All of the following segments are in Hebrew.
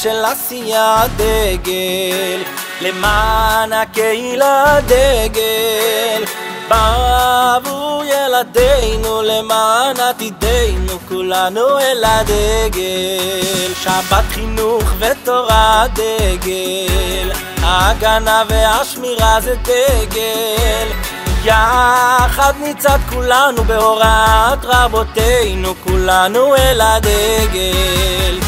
של עשייה דגל, למען הקהילה דגל, בעבור ילדינו, למען עתידנו, כולנו אל הדגל. שבת חינוך ותורה דגל, ההגנה והשמירה זה דגל, יחד נצעד כולנו בהוראת רבותינו, כולנו אל הדגל.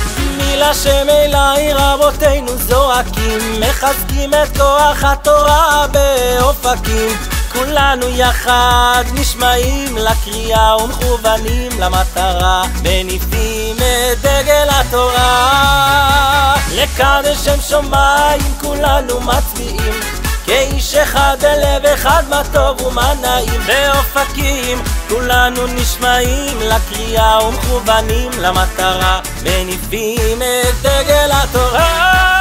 מילה שמאלי רבותינו זועקים, מחזקים את כוח התורה באופקים, כולנו יחד נשמעים לקריאה ומכוונים למטרה, מניפים את דגל התורה. לקדש שם שמיים כולנו מצביעים, כאיש אחד בלב אחד, מה טוב ומה נעים. באופקים כולנו נשמעים לקריאה ומכוונים למטרה, מניפים את דגל התורה.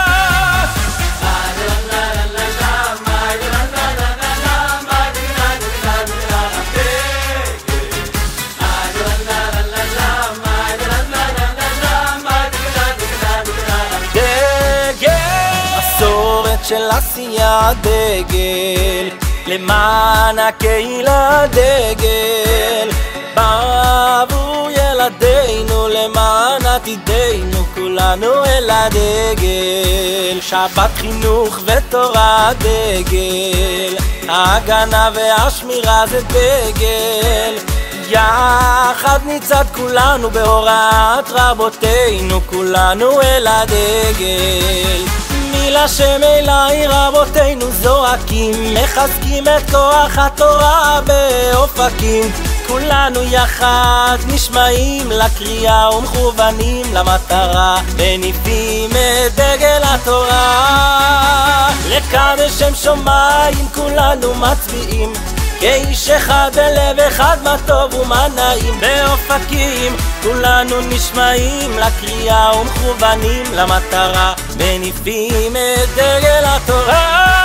של עשייה דגל, למען הקהילה דגל, בעבור ילדינו, למען עתידנו, כולנו אל הדגל. שבת חינוך ותורה דגל, ההגנה והשמירה זה דגל, יחד נצעד כולנו בהוראת רבותינו, כולנו אל הדגל. מילה שמאלי רבותינו זועקים, מחזקים את כוח התורה באופקים, כולנו יחד נשמעים לקריאה ומכוונים למטרה, מניפים את דגל התורה. לקדש שם שמיים כולנו מצביעים, כאיש אחד בלב אחד, מה טוב ומה נעים. באופקים כולנו נשמעים לקריאה ומכוונים למטרה, מניפים את דגל התורה.